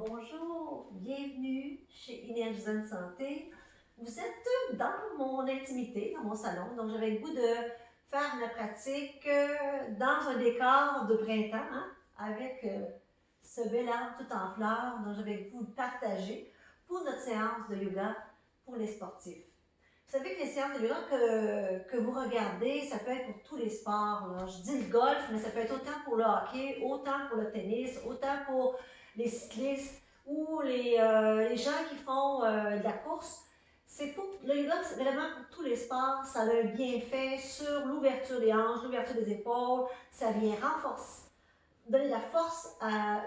Bonjour, bienvenue chez Énergisante Santé. Vous êtes dans mon intimité, dans mon salon, donc j'avais le goût de faire ma pratique dans un décor de printemps, hein, avec ce bel arbre tout en fleurs, dont j'avais le goût de partager pour notre séance de yoga pour les sportifs. Vous savez que les séances de yoga que vous regardez, ça peut être pour tous les sports. Là. Je dis le golf, mais ça peut être autant pour le hockey, autant pour le tennis, autant pour les cyclistes ou les gens qui font de la course. Le yoga, c'est vraiment pour tous les sports. Ça a un bienfait sur l'ouverture des hanches, l'ouverture des épaules. Ça vient renforcer, donner de la force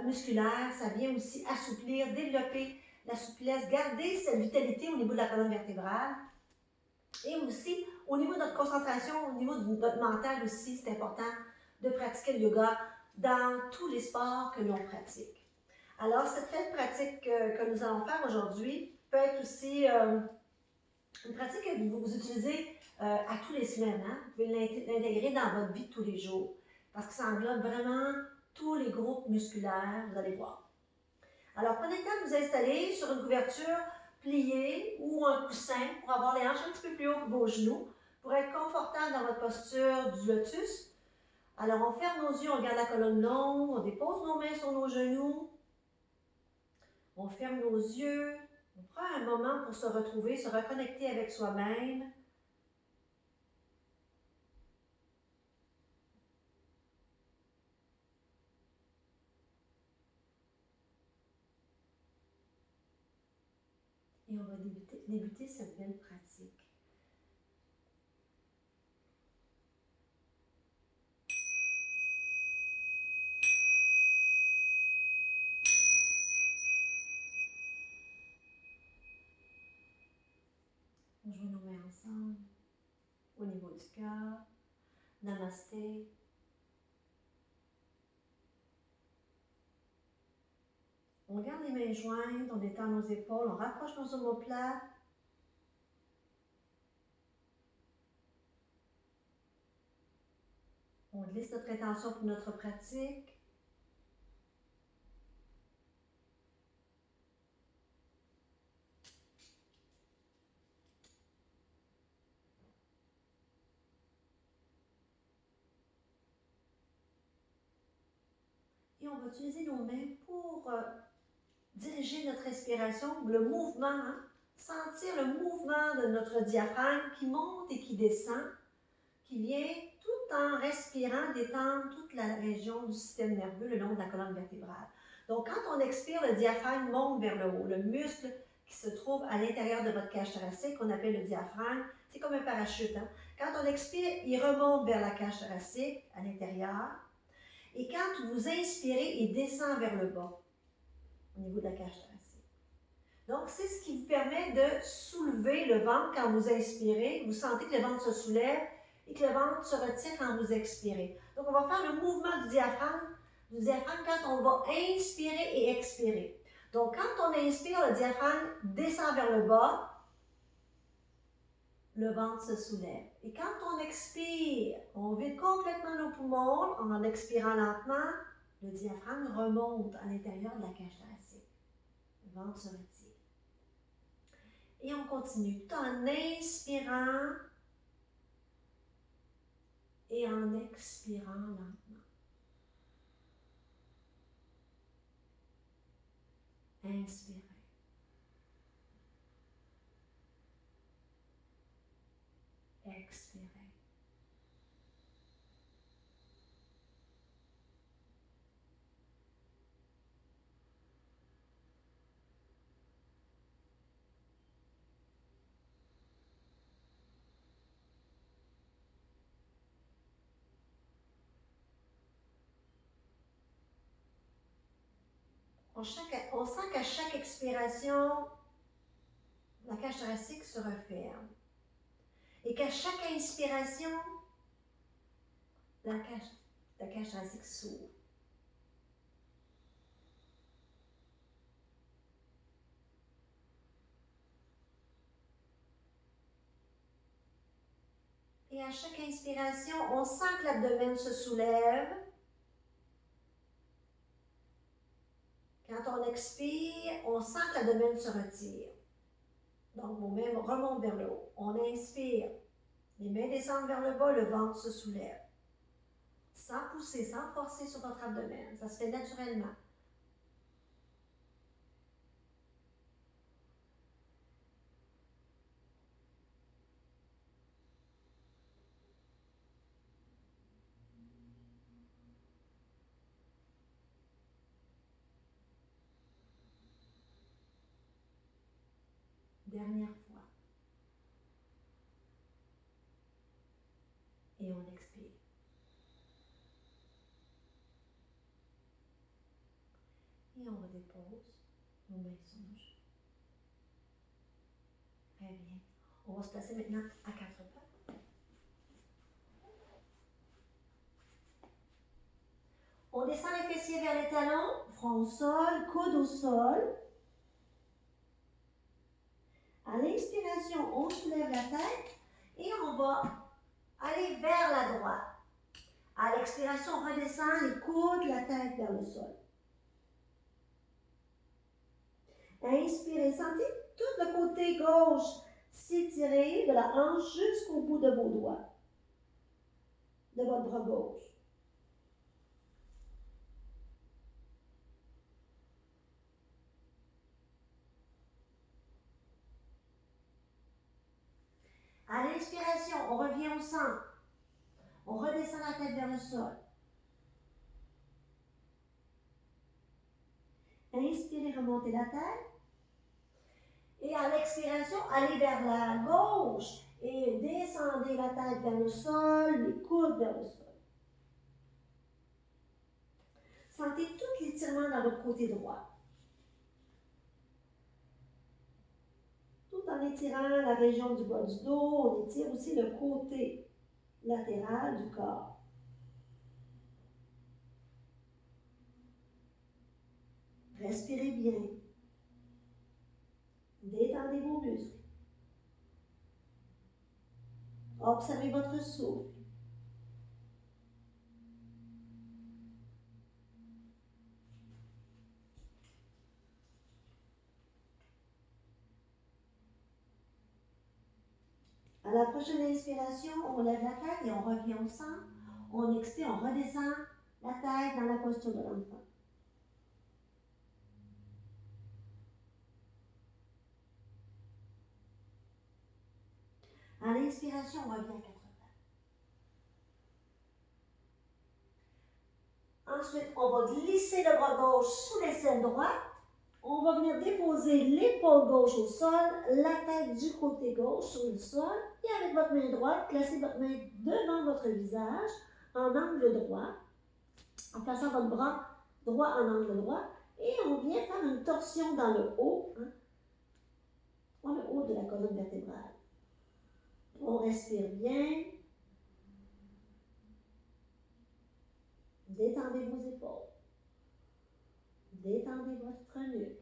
musculaire. Ça vient aussi assouplir, développer la souplesse, garder cette vitalité au niveau de la colonne vertébrale. Et aussi, au niveau de notre concentration, au niveau de notre mental aussi, c'est important de pratiquer le yoga dans tous les sports que l'on pratique. Alors, cette belle pratique que nous allons faire aujourd'hui peut être aussi une pratique que vous utilisez à tous les semaines. Hein? Vous pouvez l'intégrer dans votre vie de tous les jours parce que ça englobe vraiment tous les groupes musculaires, vous allez voir. Alors, prenez le temps de vous installer sur une couverture pliée ou un coussin pour avoir les hanches un petit peu plus haut que vos genoux, pour être confortable dans votre posture du lotus. Alors, on ferme nos yeux, on garde la colonne longue, on dépose nos mains sur nos genoux, on ferme nos yeux, on prend un moment pour se retrouver, se reconnecter avec soi-même. Et on va débuter cette belle pratique. On joue nos mains ensemble, au niveau du cœur. Namasté. On garde les mains jointes, on étend nos épaules, on rapproche nos omoplates. On glisse notre intention pour notre pratique. Et on va utiliser nos mains pour diriger notre respiration, le mouvement, hein? Sentir le mouvement de notre diaphragme qui monte et qui descend, qui vient tout en respirant détendre toute la région du système nerveux le long de la colonne vertébrale. Donc, quand on expire, le diaphragme monte vers le haut. Le muscle qui se trouve à l'intérieur de votre cage thoracique, qu'on appelle le diaphragme, c'est comme un parachute. Hein? Quand on expire, il remonte vers la cage thoracique, à l'intérieur. Et quand vous inspirez, il descend vers le bas, au niveau de la cage thoracique. Donc, c'est ce qui vous permet de soulever le ventre quand vous inspirez. Vous sentez que le ventre se soulève et que le ventre se retire quand vous expirez. Donc, on va faire le mouvement du diaphragme quand on va inspirer et expirer. Donc, quand on inspire, le diaphragme descend vers le bas, le ventre se soulève. Et quand on expire, on vide complètement nos poumons en expirant lentement, le diaphragme remonte à l'intérieur de la cage thoracique. Le ventre se retire. Et on continue tout en inspirant et en expirant lentement. Inspirez. Expirez. On sent qu'à chaque expiration, la cage thoracique se referme. Et qu'à chaque inspiration, la cage thoracique s'ouvre. Et à chaque inspiration, on sent que l'abdomen se soulève. Quand on expire, on sent que l'abdomen se retire. Donc, vos mains remontent vers le haut. On inspire. Les mains descendent vers le bas, le ventre se soulève. Sans pousser, sans forcer sur votre abdomen. Ça se fait naturellement. Dernière fois. Et on expire. Et on redépose nos mains sur nos genoux. Très bien. On va se placer maintenant à 4 pas. On descend les fessiers vers les talons, front au sol, coude au sol. À l'inspiration, on soulève la tête et on va aller vers la droite. À l'expiration, on redescend les coudes, la tête vers le sol. Inspirez, sentez tout le côté gauche s'étirer de la hanche jusqu'au bout de vos doigts, de votre bras gauche. À l'inspiration, on revient au centre. On redescend la tête vers le sol. Inspirez, remontez la tête. Et à l'expiration, allez vers la gauche et descendez la tête vers le sol, les coudes vers le sol. Sentez tout l'étirement dans votre côté droit. Tout en étirant la région du bas du dos, on étire aussi le côté latéral du corps. Respirez bien. Détendez vos muscles. Observez votre souffle. À la prochaine inspiration, on lève la tête et on revient au centre. On expire, on redescend la tête dans la posture de l'enfant. À l'inspiration, on revient à 4 pattes. Ensuite, on va glisser le bras gauche sous l'aisselle droite. On va venir déposer l'épaule gauche au sol, la tête du côté gauche sur le sol. Et avec votre main droite, placez votre main devant votre visage en angle droit, en plaçant votre bras droit en angle droit. Et on vient faire une torsion dans le haut, dans le haut de la colonne vertébrale. On respire bien. Détendez vos épaules. Détendez votre nuque.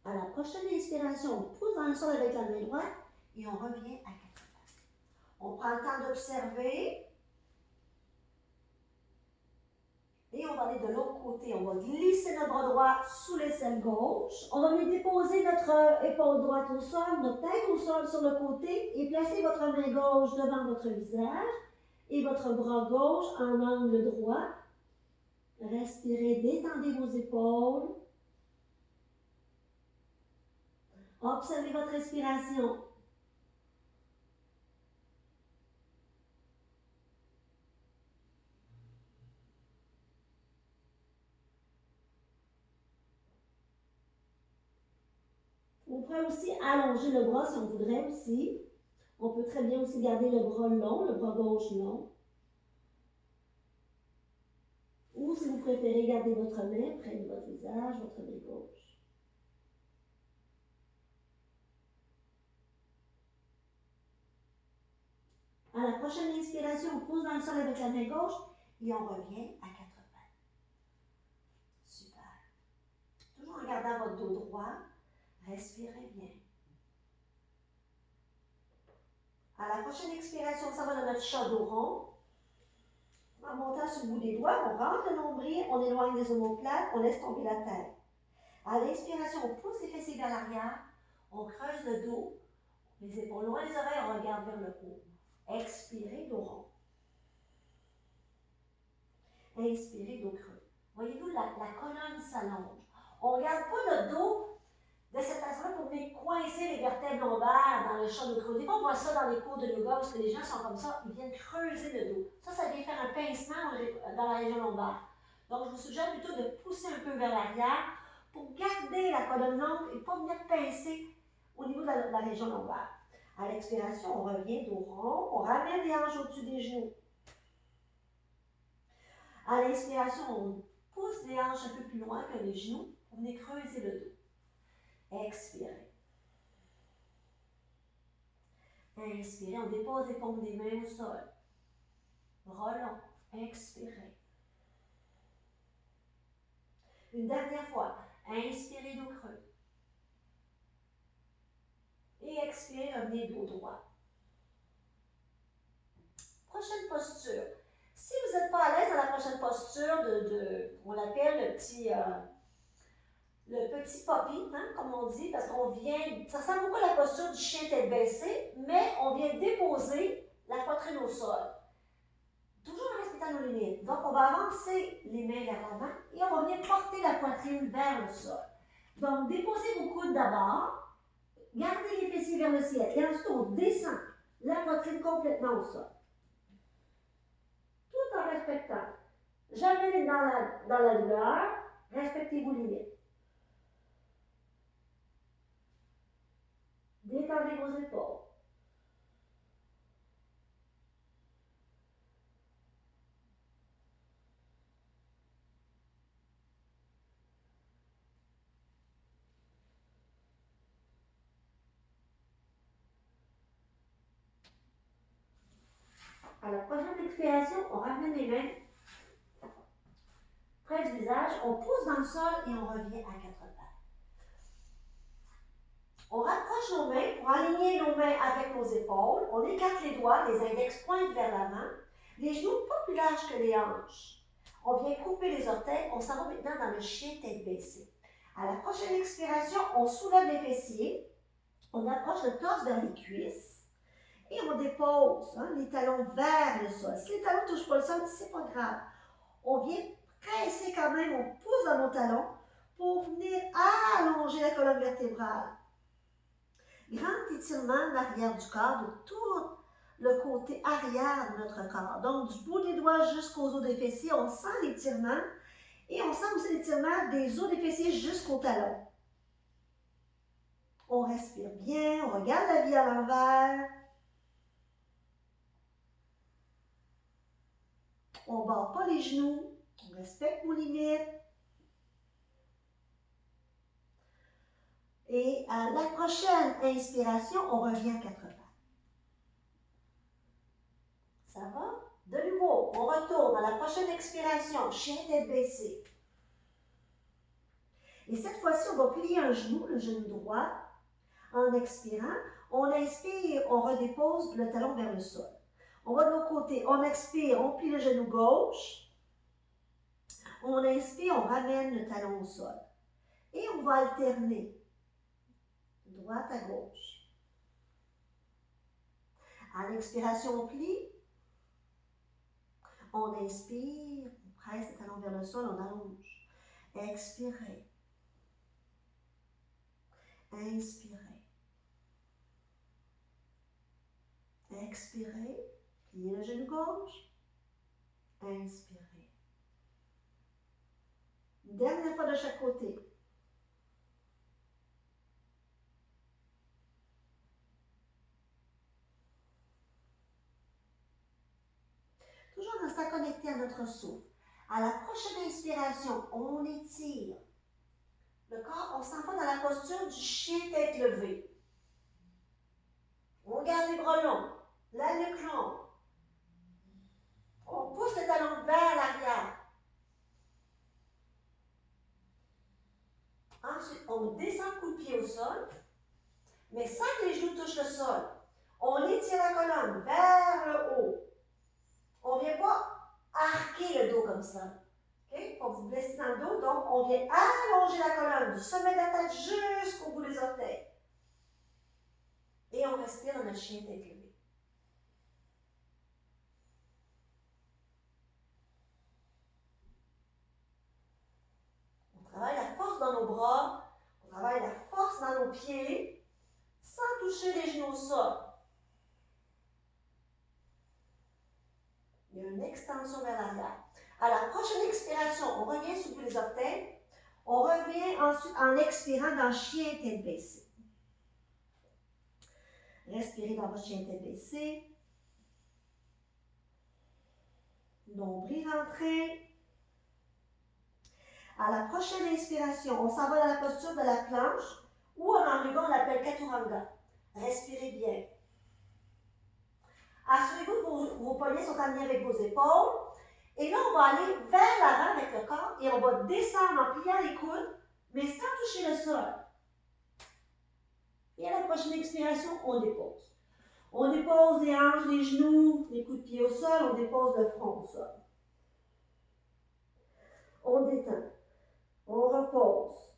À la prochaine inspiration, on pousse dans le sol avec la main droite et on revient à 4 pattes. On prend le temps d'observer. Et on va aller de l'autre côté. On va glisser notre bras droit sous l'aisselle gauche. On va venir déposer notre épaule droite au sol, notre tête au sol sur le côté et placer votre main gauche devant votre visage et votre bras gauche en angle droit. Respirez, détendez vos épaules. Observez votre respiration. On pourrait aussi allonger le bras si on voudrait aussi. On peut très bien aussi garder le bras long, le bras gauche long. Ou si vous préférez, garder votre main près de votre visage, votre main gauche. À la prochaine inspiration, on pousse dans le sol avec la main gauche et on revient à 4 pattes. Super. Toujours en gardant gardant votre dos droit, respirez bien. À la prochaine expiration, on s'en va dans notre chat dos rond. En montant sur le bout des doigts, on rentre le nombril, on éloigne les omoplates, on laisse tomber la tête. À l'inspiration, on pousse les fessiers vers l'arrière, on creuse le dos, les épaules loin des oreilles, on regarde vers le haut. Expirez, dos rond. Inspirez, dos creux. Voyez-vous, la colonne s'allonge. On ne garde pas notre dos de cette façon-là pour venir coincer les vertèbres lombaires dans le chat dos creux. Des fois, on voit ça dans les cours de yoga parce que les gens sont comme ça, ils viennent creuser le dos. Ça vient faire un pincement dans la région lombaire. Donc, je vous suggère plutôt de pousser un peu vers l'arrière pour garder la colonne longue et ne pas venir pincer au niveau de la région lombaire. À l'expiration, on revient dos rond, on ramène les hanches au-dessus des genoux. À l'inspiration, on pousse les hanches un peu plus loin que les genoux pour venir creuser le dos. Expirez. Inspirez, on dépose les paumes des mains au sol. Bras long. Expirez. Une dernière fois. Inspirez, dos creux. Et expirez, revenez dos droit. Prochaine posture. Si vous n'êtes pas à l'aise dans la prochaine posture on l'appelle le petit poppy, hein, comme on dit, parce qu'on vient, ça ressemble beaucoup à la posture du chien tête baissée, mais on vient déposer la poitrine au sol. Toujours en respectant nos limites. Donc, on va avancer les mains vers l'avant et on va venir porter la poitrine vers le sol. Donc, déposez vos coudes d'abord, gardez les fessiers vers le ciel et ensuite on descend la poitrine complètement au sol. Tout en respectant. Jamais dans la douleur, respectez vos limites. Détendez vos épaules. À la prochaine expiration, on ramène les mains près du visage, on pousse dans le sol et on revient à quatre pattes. On rapproche nos mains pour aligner nos mains avec nos épaules. On écarte les doigts, les index pointent vers l'avant. Les genoux pas plus larges que les hanches. On vient couper les orteils. On s'en va maintenant dans le chien tête baissée. À la prochaine expiration, on soulève les fessiers. On approche le torse vers les cuisses. Et on dépose les talons vers le sol. Si les talons ne touchent pas le sol, c'est pas grave. On vient presser quand même, on pousse dans nos talons pour venir allonger la colonne vertébrale. Grand étirement de l'arrière du corps, de tout le côté arrière de notre corps. Donc, du bout des doigts jusqu'aux os des fessiers, on sent l'étirement et on sent aussi l'étirement des os des fessiers jusqu'aux talons. On respire bien, on regarde la vie à l'envers. On ne barre pas les genoux, on respecte nos limites. Et à la prochaine inspiration, on revient à quatre pattes. Ça va? De nouveau, on retourne à la prochaine expiration, chien tête baissée. Et cette fois-ci, on va plier un genou, le genou droit. En expirant, on inspire, on redépose le talon vers le sol. On va de l'autre côté, on expire, on plie le genou gauche. On inspire, on ramène le talon au sol. Et on va alterner, droite à gauche. À l'expiration, on plie. On inspire, on presse le talon vers le sol, on allonge. Expirez. Inspirez. Expirez. Pliez le genou gauche. Inspirez. Une dernière fois de chaque côté. Toujours en restant connecté à notre souffle. À la prochaine inspiration, on étire le corps, on s'en va dans la posture du chien tête levée. On garde les bras longs, la nuque longue. On pousse le talon vers l'arrière. Ensuite, on descend le coup de pied au sol, mais sans que les genoux touchent le sol. On étire la colonne vers le haut. On ne vient pas arquer le dos comme ça. Okay? Pour que vous blessez dans le dos, donc on vient allonger la colonne du sommet de la tête jusqu'au bout des orteils. Et on respire dans notre chien tête levée. On travaille la force dans nos bras, on travaille la force dans nos pieds, sans toucher les genoux au sol. Il y a une extension vers l'arrière. À la prochaine expiration, on revient sous les orteils. On revient ensuite en expirant dans chien tête baissée. Respirez dans votre chien tête baissée. Nombril rentré. À la prochaine inspiration, on s'en va dans la posture de la planche ou en anglais on l'appelle Chaturanga. Respirez bien. Assurez-vous que vos poignets sont alignés avec vos épaules. Et là, on va aller vers l'avant avec le corps et on va descendre en pliant les coudes, mais sans toucher le sol. Et à la prochaine expiration, on dépose. On dépose les hanches, les genoux, les coups de pied au sol, on dépose le front au sol. On détend. On repose.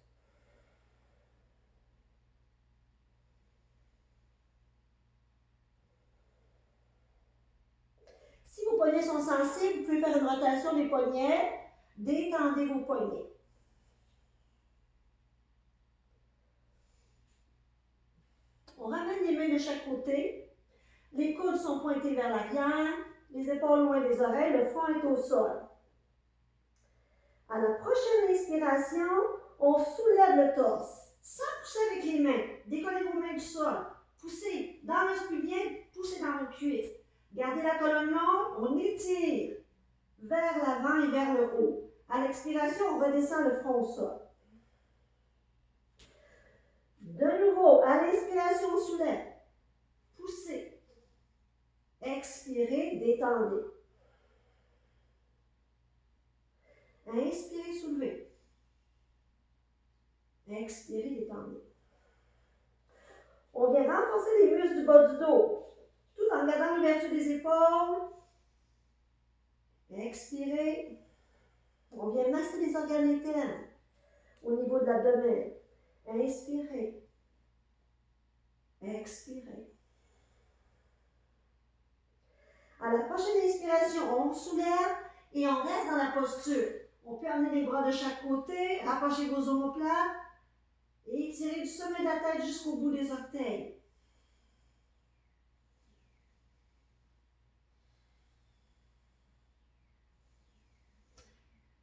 Si vos poignets sont sensibles, vous pouvez faire une rotation des poignets. Détendez vos poignets. On ramène les mains de chaque côté. Les coudes sont pointés vers l'arrière. Les épaules loin des oreilles. Le front est au sol. À la prochaine inspiration, on soulève le torse. Sans pousser avec les mains. Décollez vos mains du sol. Poussez dans le spubien, poussez dans vos cuisses. Gardez la colonne longue, on étire vers l'avant et vers le haut. À l'expiration, on redescend le front au sol. De nouveau, à l'inspiration, on soulève. Poussez. Expirez, détendez. Inspirez, soulevez. Expirez, détendez. On vient renforcer les muscles du bas du dos, tout en gardant l'ouverture des épaules. Expirez. On vient masser les organes internes au niveau de l'abdomen. Inspirez. Expirez. À la prochaine inspiration, on soulève et on reste dans la posture. On peut amener les bras de chaque côté, rapprochez vos omoplates et étirez du sommet de la tête jusqu'au bout des orteils.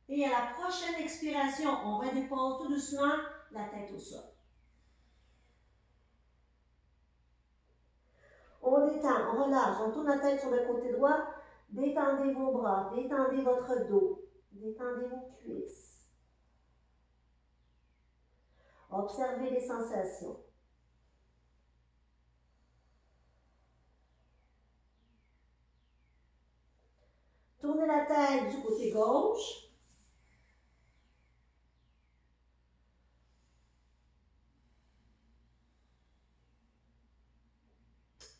Et à la prochaine expiration, on redépose tout doucement la tête au sol. On détend, on relâche, on tourne la tête sur le côté droit. Détendez vos bras, détendez votre dos, détendez vos cuisses. Observez les sensations. Tournez la tête du côté gauche.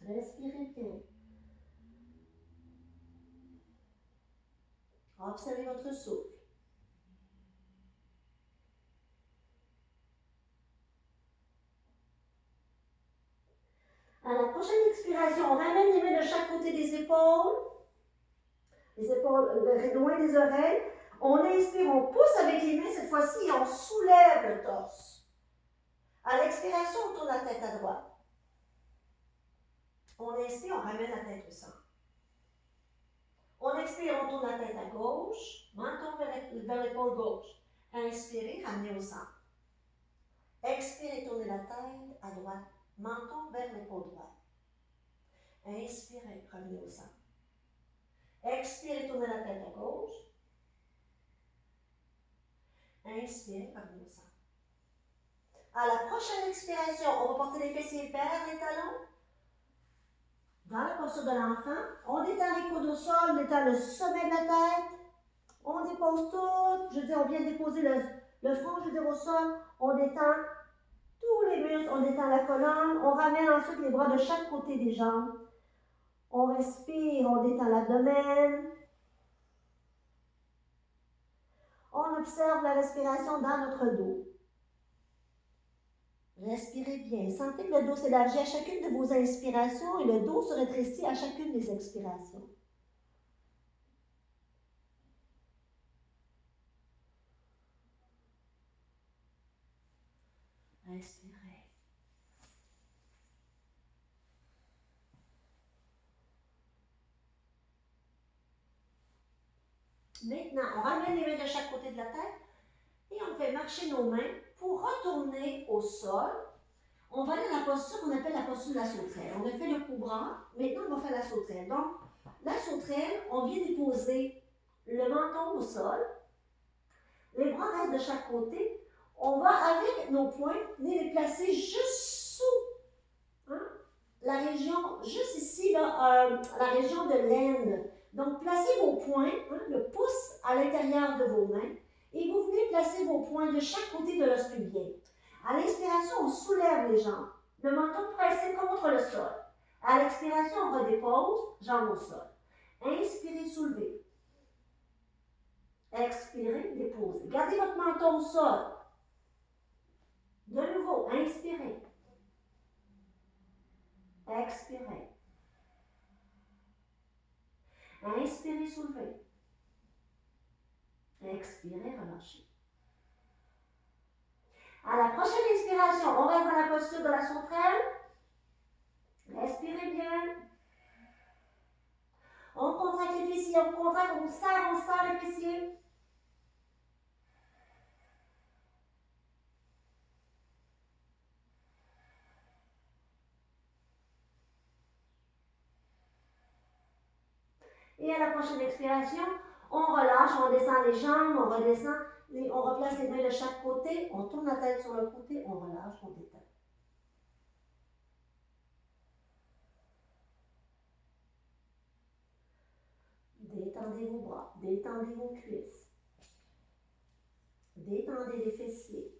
Respirez bien. Observez votre souffle. À la prochaine expiration, on ramène les mains de chaque côté des épaules. Les épaules loin des oreilles. On inspire, on pousse avec les mains cette fois-ci et on soulève le torse. À l'expiration, on tourne la tête à droite. On inspire, on ramène la tête au centre. On expire, on tourne la tête à gauche, menton vers l'épaule gauche. Inspirez, ramenez au centre. Expirez, tournez la tête à droite, menton vers l'épaule droite. Inspirez, revenez au centre. Expirez, tournez la tête à gauche. Inspirez, revenez au centre. À la prochaine expiration, on va porter les fessiers vers les talons. Dans la posture de l'enfant, on détend les coudes au sol, on détend le sommet de la tête. On dépose tout. On vient déposer le front, dire au sol, on détend tous les muscles, on détend la colonne, on ramène ensuite les bras de chaque côté des jambes. On respire, on détend l'abdomen. On observe la respiration dans notre dos. Respirez bien. Sentez que le dos s'élargit à chacune de vos inspirations et le dos se rétrécit à chacune des expirations. Respirez. Maintenant, on ramène les mains de chaque côté de la tête et on fait marcher nos mains pour retourner au sol. On va aller à la posture qu'on appelle la posture de la sauterelle. On a fait le cobra, maintenant on va faire la sauterelle. Donc, la sauterelle, on vient déposer le menton au sol, les bras restent de chaque côté. On va, avec nos poings, les placer juste sous la région, juste ici, là, la région de l'aine. Donc, placez vos poings, le pouce à l'intérieur de vos mains, et vous venez placer vos poings de chaque côté de l'os pubien. À l'inspiration, on soulève les jambes, le menton pressé contre le sol. À l'expiration, on redépose, jambes au sol. Inspirez, soulevez. Expirez, déposez. Gardez votre menton au sol. De nouveau, inspirez. Expirez. Inspirez, soulevez. Expirez, relâchez. À la prochaine inspiration, on reste dans la posture de la sauterelle. Respirez bien. On contracte les fessiers, on contracte, on serre les fessiers. Et à la prochaine expiration, on relâche, on descend les jambes, on redescend, on replace les mains de chaque côté, on tourne la tête sur le côté, on relâche, on détend. Détendez vos bras, détendez vos cuisses, détendez les fessiers.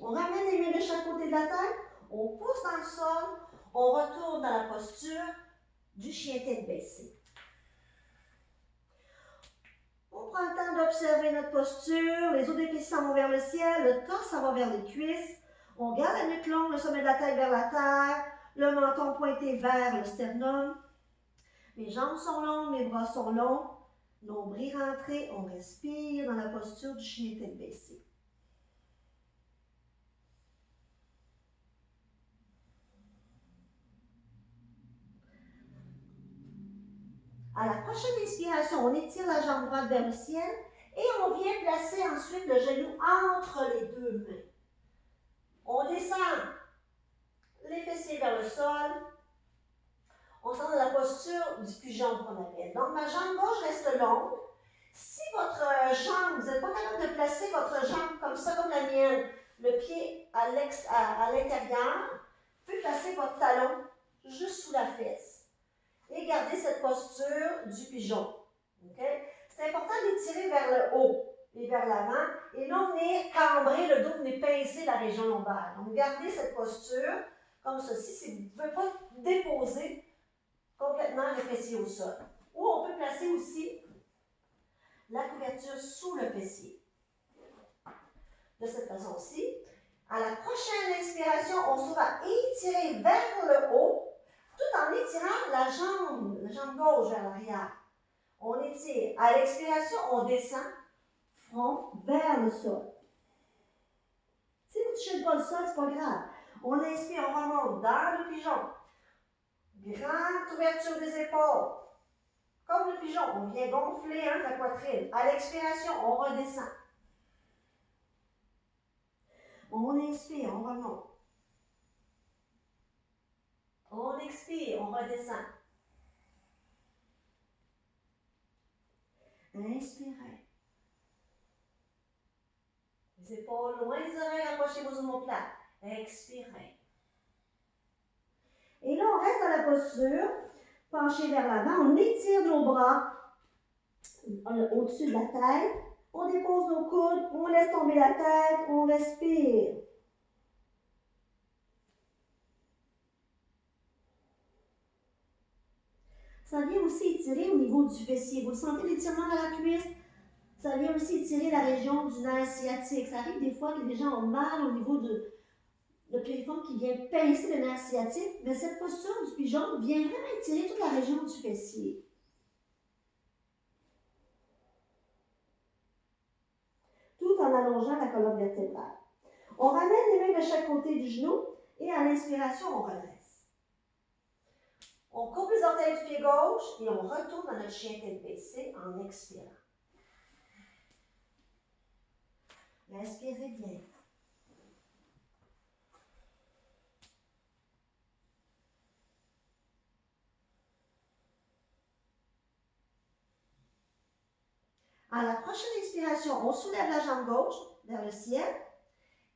On ramène les mains de chaque côté de la tête, on pousse dans le sol, on retourne dans la posture du chien tête baissée. On prend le temps d'observer notre posture, les os des pieds s'en vont vers le ciel, le torse s'en va vers les cuisses. On garde la nuque longue, le sommet de la tête vers la terre, le menton pointé vers le sternum. Les jambes sont longues, les bras sont longs, nombril rentré, on respire dans la posture du chien tête baissée. À la prochaine inspiration, on étire la jambe droite vers le ciel et on vient placer ensuite le genou entre les deux mains. On descend les fessiers vers le sol. On sent dans la posture du pigeon qu'on appelle. Donc, ma jambe gauche reste longue. Si votre jambe, vous n'êtes pas capable de placer votre jambe comme ça, comme la mienne, le pied à l'intérieur, vous pouvez placer votre talon juste sous la fesse. Et garder cette posture du pigeon. Okay? C'est important d'étirer vers le haut et vers l'avant et non venir cambrer le dos, venir pincer la région lombaire. Donc, gardez cette posture comme ceci si vous ne pouvez pas déposer complètement le fessier au sol. Ou on peut placer aussi la couverture sous le fessier. De cette façon-ci, à la prochaine inspiration, on sera étiré vers le haut tout en étirant la jambe gauche vers l'arrière. On étire. À l'expiration, on descend, front vers le sol. Si vous ne touchez pas le sol, ce n'est pas grave. On inspire, on remonte dans le pigeon. Grande ouverture des épaules. Comme le pigeon, on vient gonfler la poitrine. À l'expiration, on redescend. On inspire, on remonte. On expire, on redescend. Inspirez. Les épaules loin des oreilles, approchez vos omoplates. Expirez. Et là, on reste dans la posture, penché vers l'avant. On étire nos bras au-dessus de la tête. On dépose nos coudes, on laisse tomber la tête, on respire. Ça vient aussi étirer au niveau du fessier. Vous sentez l'étirement dans la cuisse? Ça vient aussi étirer la région du nerf sciatique. Ça arrive des fois que les gens ont mal au niveau de piriforme qui vient pincer le nerf sciatique, mais cette posture du pigeon vient vraiment étirer toute la région du fessier. Tout en allongeant la colonne vertébrale. On ramène les mains de chaque côté du genou et à l'inspiration, on redresse. On coupe les orteils du pied gauche et on retourne dans notre chien tête baissée en expirant. Respirez bien. À la prochaine expiration, on soulève la jambe gauche vers le ciel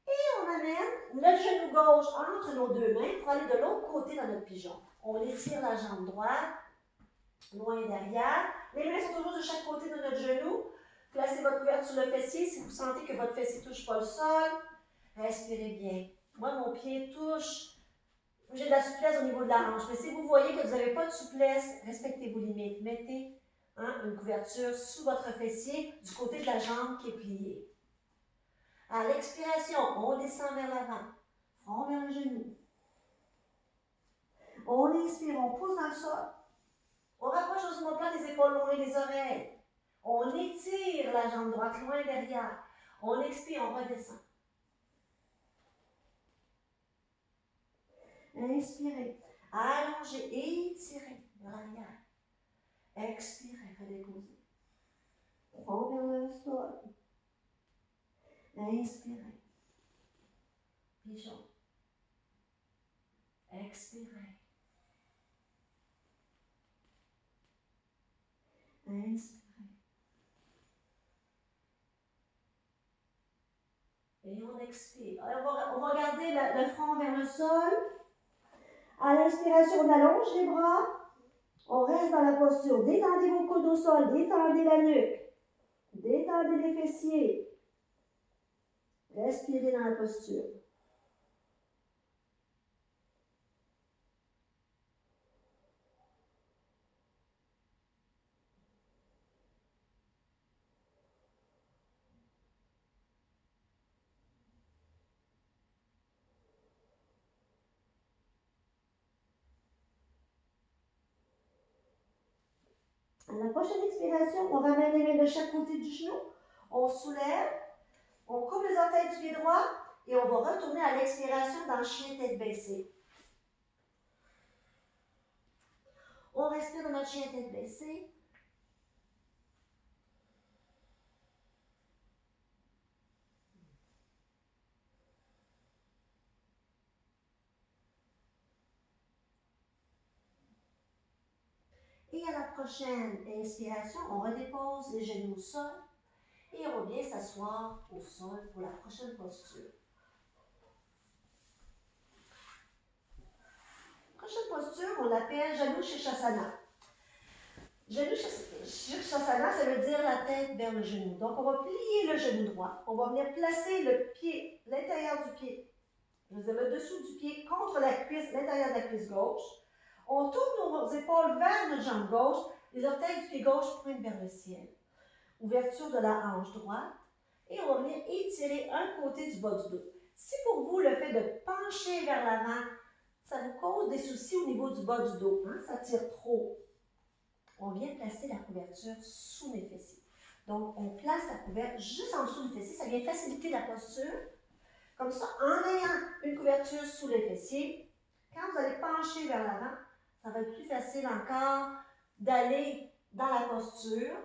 et on amène le genou gauche entre nos deux mains pour aller de l'autre côté dans notre pigeon. On étire la jambe droite, loin derrière. Les mains sont toujours de chaque côté de notre genou. Placez votre couverture sur le fessier si vous sentez que votre fessier ne touche pas le sol. Respirez bien. Moi, mon pied touche. J'ai de la souplesse au niveau de la hanche. Mais si vous voyez que vous n'avez pas de souplesse, respectez vos limites. Mettez une couverture sous votre fessier du côté de la jambe qui est pliée. À l'expiration, on descend vers l'avant. Front vers le genou. On inspire, on pousse dans le sol. On rapproche nos omoplates des épaules loin des oreilles. On étire la jambe droite loin derrière. On expire, on redescend. Inspirez. Allongez et étirez vers l'arrière. Expirez, redéposez. Front vers le sol. Inspirez. Pigeon. Expirez. Inspirez. Et on expire. Alors, on va garder le front vers le sol. À l'inspiration, on allonge les bras. On reste dans la posture. Détendez vos coudes au sol. Détendez la nuque. Détendez les fessiers. Respirez dans la posture. À la prochaine expiration, on ramène les mains de chaque côté du genou. On soulève. On coupe les orteils du pied droit et on va retourner à l'expiration dans le chien tête baissée. On respire dans notre chien tête baissée. Et à la prochaine inspiration, on redépose les genoux au sol et on vient s'asseoir au sol pour la prochaine posture. Prochaine posture, on l'appelle Janu Shirshasana. Janu Shirshasana, ça veut dire la tête vers le genou. Donc, on va plier le genou droit. On va venir placer le pied, l'intérieur du pied, je veux dire le dessous du pied contre la cuisse, l'intérieur de la cuisse gauche. On tourne nos épaules vers notre jambe gauche, les orteils du pied gauche pointent vers le ciel. Ouverture de la hanche droite et on va venir étirer un côté du bas du dos. Si pour vous, le fait de pencher vers l'avant, ça vous cause des soucis au niveau du bas du dos, ça tire trop, on vient placer la couverture sous les fessiers. Donc, on place la couverture juste en dessous du fessier, ça vient faciliter la posture. Comme ça, en ayant une couverture sous les fessiers, quand vous allez pencher vers l'avant, ça va être plus facile encore d'aller dans la posture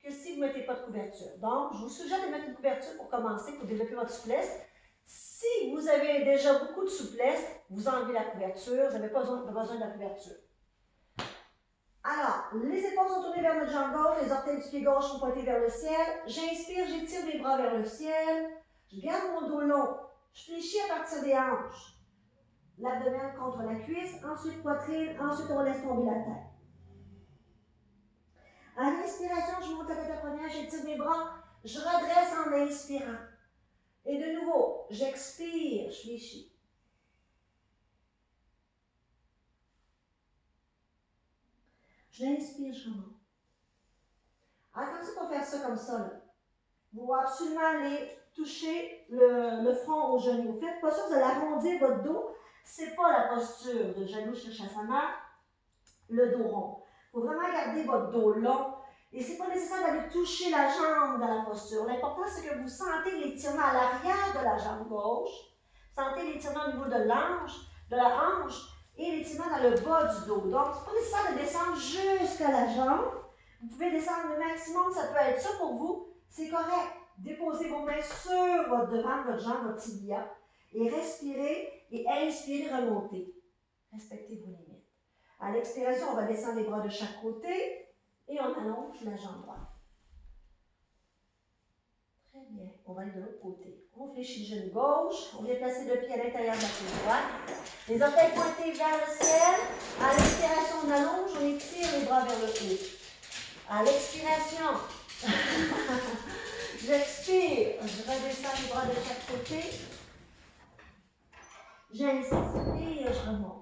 que si vous ne mettez pas de couverture. Donc, je vous suggère de mettre une couverture pour commencer, pour développer votre souplesse. Si vous avez déjà beaucoup de souplesse, vous enlevez la couverture, vous n'avez pas besoin de la couverture. Alors, les épaules sont tournées vers notre jambe gauche, les orteils du pied gauche sont pointés vers le ciel. J'inspire, j'étire mes bras vers le ciel. Je garde mon dos long. Je fléchis à partir des hanches. L'abdomen contre la cuisse, ensuite poitrine, ensuite on laisse tomber la tête. À l'inspiration, je monte la tête première, j'étire mes bras, je redresse en inspirant. Et de nouveau, j'expire, je fléchis. Je l'inspire, je remonte. Attention pour faire ça comme ça. Là. Vous voulez absolument aller toucher le front au genou. Faites pas ça, vous allez arrondir votre dos. Ce n'est pas la posture de genou Shirshasana, le dos rond. Il faut vraiment garder votre dos long. Et ce n'est pas nécessaire d'aller toucher la jambe dans la posture. L'important, c'est que vous sentez l'étirement à l'arrière de la jambe gauche. Sentez l'étirement au niveau de la hanche et l'étirement dans le bas du dos. Donc, ce n'est pas nécessaire de descendre jusqu'à la jambe. Vous pouvez descendre le maximum, ça peut être ça pour vous. C'est correct. Déposez vos mains sur votre devant, votre jambe, votre tibia. Et respirez et inspirez, remontez. Respectez vos limites. À l'expiration, on va descendre les bras de chaque côté et on allonge la jambe droite. Très bien. On va aller de l'autre côté. On fléchit le genou gauche. On vient placer le pied à l'intérieur de la pied droite. Les orteils pointés vers le ciel. À l'expiration, on allonge, on étire les bras vers le haut. À l'expiration, j'expire, je redescends les bras de chaque côté. J'inspire, je remonte.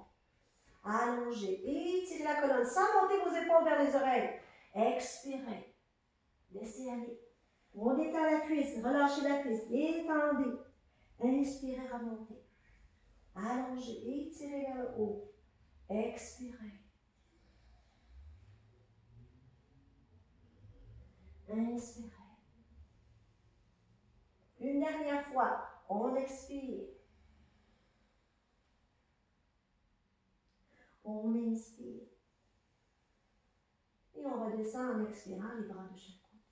Allongez, étirez la colonne sans monter vos épaules vers les oreilles. Expirez, laissez aller. On détend la cuisse, relâchez la cuisse, étendez. Inspirez, remontez. Allongez, étirez vers le haut. Expirez. Inspirez. Une dernière fois, on expire. On inspire. Et on va descendre en expirant les bras de chaque côté.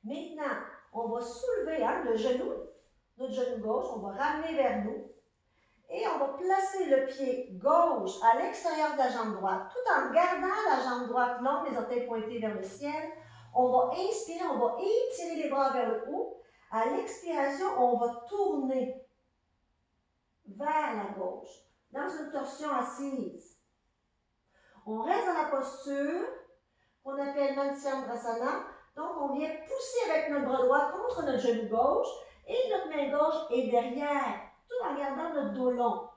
Maintenant, on va soulever le genou, notre genou gauche, on va ramener vers nous. Et on va placer le pied gauche à l'extérieur de la jambe droite, tout en gardant la jambe droite longue, les orteils pointés vers le ciel. On va inspirer, on va étirer les bras vers le haut. À l'expiration, on va tourner vers la gauche, dans une torsion assise. On reste dans la posture qu'on appelle Matsyendrasana. Donc, on vient pousser avec notre bras droit contre notre genou gauche et notre main gauche est derrière, tout en gardant notre dos long.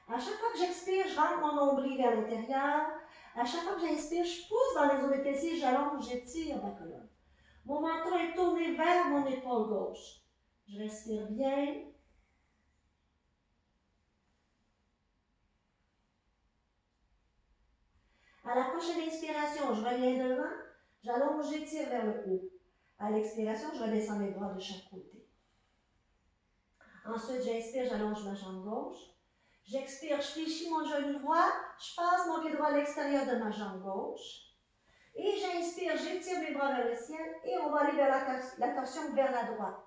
À chaque fois que j'expire, je rentre mon nombril vers l'intérieur. À chaque fois que j'inspire, je pousse dans les os des fessiers, j'allonge, j'étire ma colonne. Mon menton est tourné vers mon épaule gauche. Je respire bien. À la prochaine inspiration, je reviens devant, j'allonge, j'étire vers le haut. À l'expiration, je redescends mes bras de chaque côté. Ensuite, j'inspire, j'allonge ma jambe gauche. J'expire, je fléchis mon genou droit, je passe mon pied droit à l'extérieur de ma jambe gauche. Et j'inspire, j'étire mes bras vers le ciel et on va aller vers la torsion vers la droite.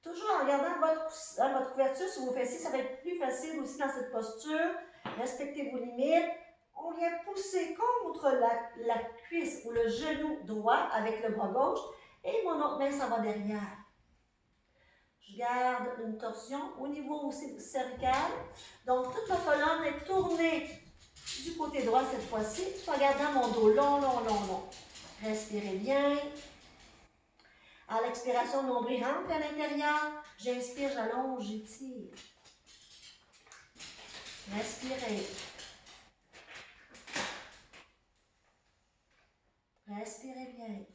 Toujours en regardant votre couverture sur vos fessiers, ça va être plus facile aussi dans cette posture. Respectez vos limites. On vient pousser contre la cuisse ou le genou droit avec le bras gauche et mon autre main s'en va derrière. Je garde une torsion au niveau aussi cervical. Donc, toute ma colonne est tournée du côté droit cette fois-ci, tout en gardant mon dos long, long, long, long. Respirez bien. À l'expiration, mon nombril rentre vers l'intérieur. J'inspire, j'allonge, j'étire. Respirez. Respirez bien.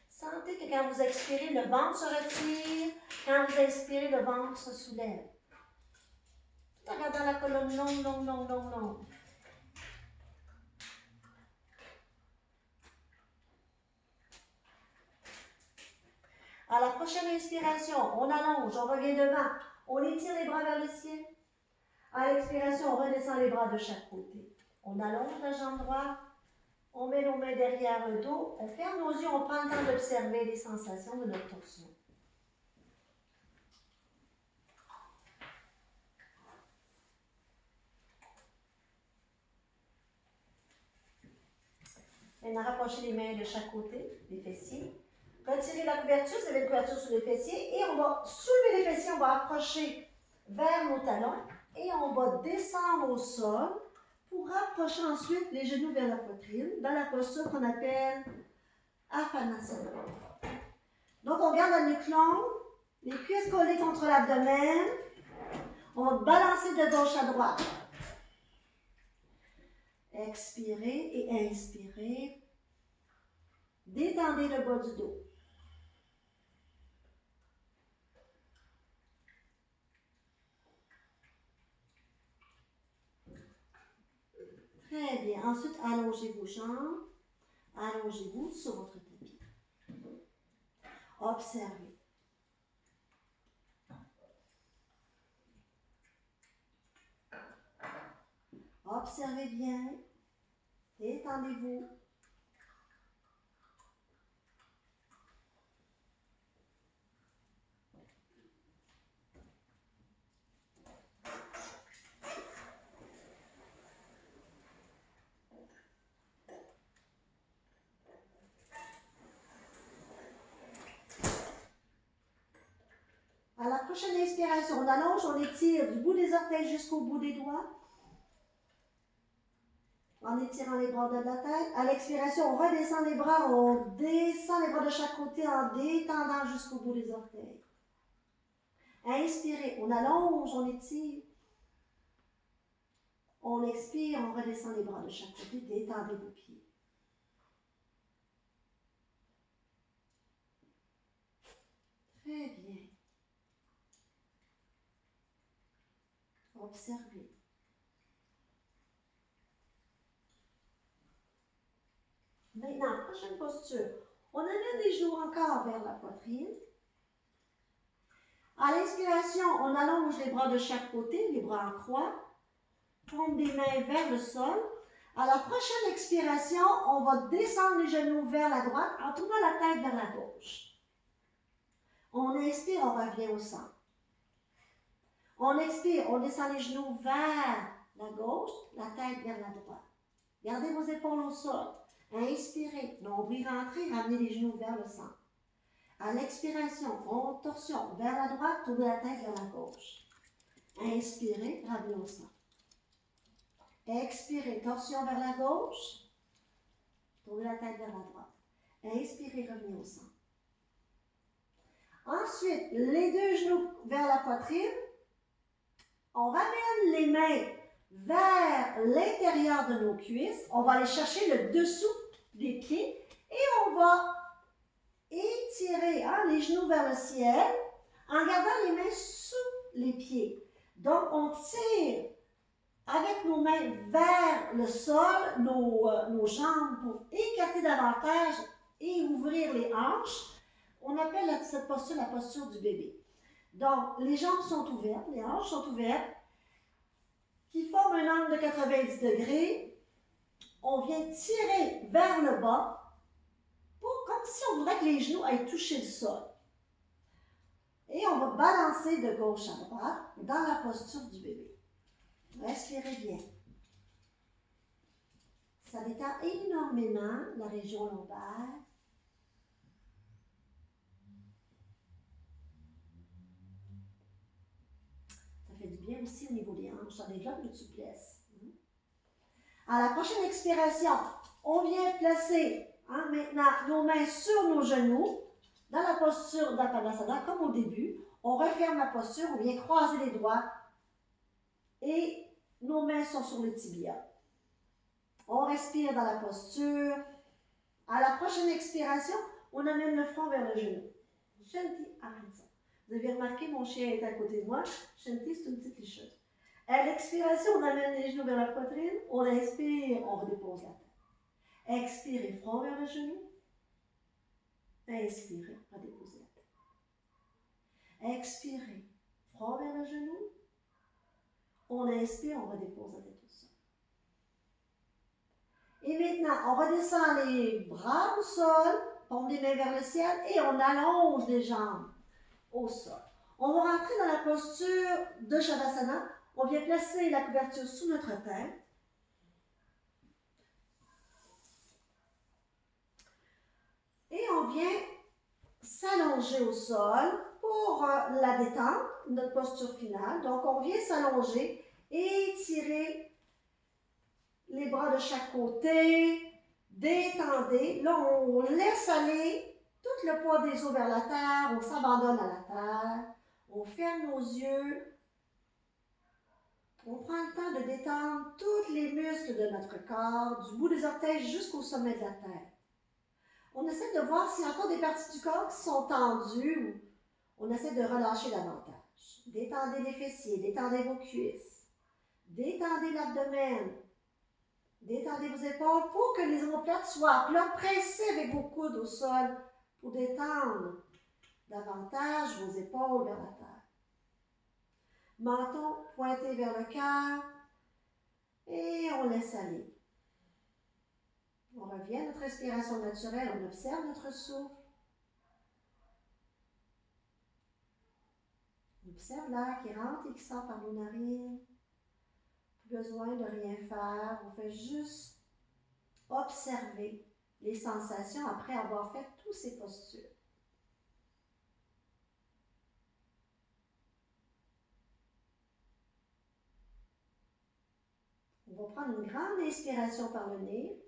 Sentez que quand vous expirez, le ventre se retire. Quand vous inspirez, le ventre se soulève. Tout en gardant la colonne longue, longue, longue, longue, longue. À la prochaine inspiration, on allonge, on revient devant. On étire les bras vers le ciel. À l'expiration, on redescend les bras de chaque côté. On allonge la jambe droite. On met nos mains derrière le dos. On ferme nos yeux, on prend le temps d'observer les sensations de notre torsion. Maintenant, rapprochez les mains de chaque côté, des fessiers. Retirez la couverture, vous avez une couverture sur les fessiers, et on va soulever les fessiers, on va approcher vers nos talons, et on va descendre au sol pour rapprocher ensuite les genoux vers la poitrine, dans la posture qu'on appelle Apanasana. Donc, on garde la nuque longue, les cuisses collées contre l'abdomen. On va balancer de gauche à droite. Expirez et inspirez. Détendez le bas du dos. Très bien. Ensuite, allongez vos jambes. Allongez-vous sur votre tapis. Observez. Observez bien. Détendez-vous. À la prochaine inspiration, on allonge, on étire du bout des orteils jusqu'au bout des doigts. En étirant les bras de la tête. À l'expiration, on redescend les bras, on descend les bras de chaque côté en détendant jusqu'au bout des orteils. Inspirez, on allonge, on étire. On expire, on redescend les bras de chaque côté, détendez vos pieds. Très bien. Observez. Maintenant, prochaine posture. On amène les genoux encore vers la poitrine. À l'inspiration, on allonge les bras de chaque côté, les bras en croix. Tombe des mains vers le sol. À la prochaine expiration, on va descendre les genoux vers la droite en tournant la tête vers la gauche. On inspire, on revient au centre. On expire, on descend les genoux vers la gauche, la tête vers la droite. Gardez vos épaules au sol. Inspirez, nombril rentré, ramenez les genoux vers le centre. À l'expiration, on torsion vers la droite, tournez la tête vers la gauche. Inspirez, ramenez au centre. Expirez, torsion vers la gauche, tournez la tête vers la droite. Inspirez, revenez au centre. Ensuite, les deux genoux vers la poitrine. On ramène les mains vers l'intérieur de nos cuisses. On va aller chercher le dessous des pieds et on va étirer les genoux vers le ciel en gardant les mains sous les pieds. Donc, on tire avec nos mains vers le sol, nos jambes pour écarter davantage et ouvrir les hanches. On appelle cette posture la posture du bébé. Donc, les jambes sont ouvertes, les hanches sont ouvertes, qui forment un angle de 90 degrés. On vient tirer vers le bas, comme si on voudrait que les genoux aillent toucher le sol. Et on va balancer de gauche à droite dans la posture du bébé. Respirez bien. Ça détend énormément la région lombaire. Ça fait du bien aussi au niveau des hanches. Ça développe notre souplesse. À la prochaine expiration, on vient placer maintenant nos mains sur nos genoux dans la posture d'Apanasana, comme au début. On referme la posture, on vient croiser les doigts et nos mains sont sur le tibia. On respire dans la posture. À la prochaine expiration, on amène le front vers le genou. Shanti Ahansa. Vous avez remarqué, mon chien est à côté de moi. Shanti, c'est une petite licheuse. À l'expiration, on amène les genoux vers la poitrine. On inspire, on redépose la tête. Expirez, front vers le genou. Inspirez, redéposez la tête. Expirez, front vers le genou. On inspire, on redépose la tête au sol. Et maintenant, on redescend les bras au sol, pompe des mains vers le ciel et on allonge les jambes au sol. On va rentrer dans la posture de Shavasana. On vient placer la couverture sous notre tête. Et on vient s'allonger au sol pour la détente, notre posture finale. Donc, on vient s'allonger et étirer les bras de chaque côté, détendez. Là, on laisse aller tout le poids des os vers la terre, on s'abandonne à la terre, on ferme nos yeux, on prend le temps de détendre tous les muscles de notre corps, du bout des orteils jusqu'au sommet de la tête. On essaie de voir s'il y a encore des parties du corps qui sont tendues. On essaie de relâcher davantage. Détendez les fessiers, détendez vos cuisses, détendez l'abdomen, détendez vos épaules pour que les omoplates soient là. Pressez avec vos coudes au sol pour détendre davantage vos épaules vers la terre. Menton pointé vers le cœur et on laisse aller. On revient à notre respiration naturelle, on observe notre souffle. On observe l'air qui rentre et qui sort par nos narines. Plus besoin de rien faire, on fait juste observer les sensations après avoir fait toutes ces postures. On va prendre une grande inspiration par le nez.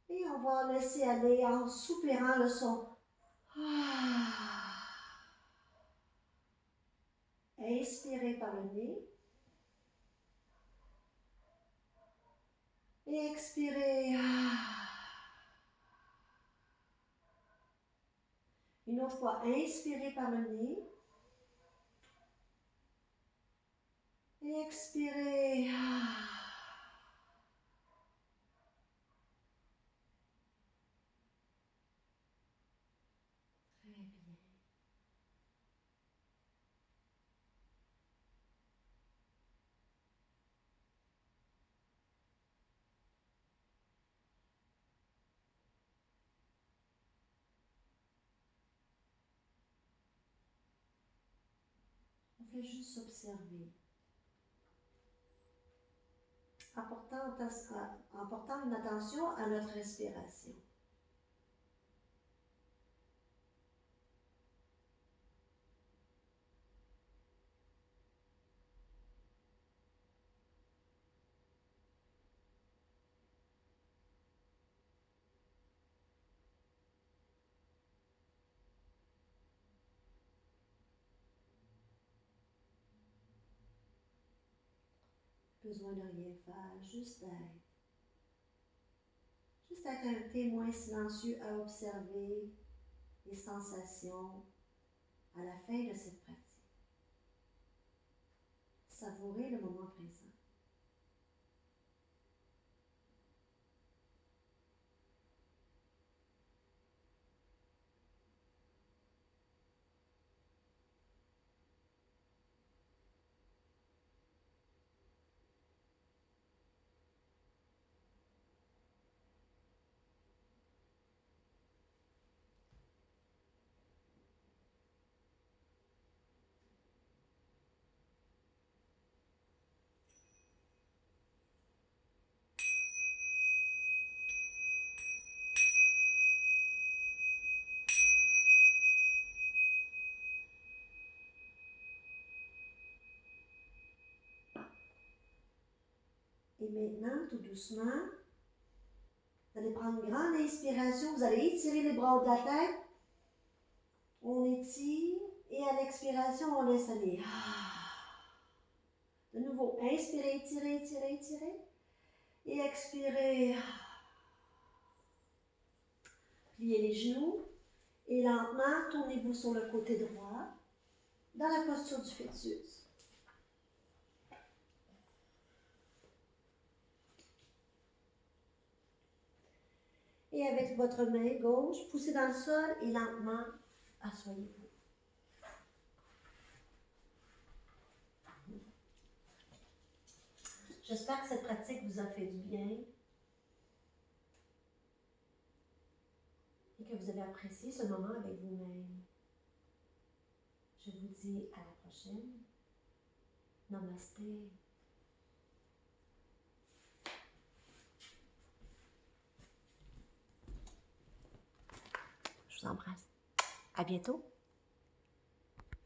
Et on va laisser aller en soupirant le son. Inspirez par le nez. Et expirez. Une autre fois, inspirez par le nez. Et expirez. Très bien. On fait juste observer. En portant une attention à notre respiration. Besoin de rien faire, juste être. Juste être un témoin silencieux à observer les sensations à la fin de cette pratique. Savourer le moment présent. Et maintenant, tout doucement, vous allez prendre une grande inspiration, vous allez étirer les bras de la tête. On étire et à l'expiration, on laisse aller. De nouveau, inspirez, étirez, étirez, étirez. Et expirez. Pliez les genoux et lentement, tournez-vous sur le côté droit dans la posture du fœtus. Et avec votre main gauche, poussez dans le sol et lentement, asseyez-vous. J'espère que cette pratique vous a fait du bien et que vous avez apprécié ce moment avec vous-même. Je vous dis à la prochaine. Namasté. Je vous embrasse. À bientôt.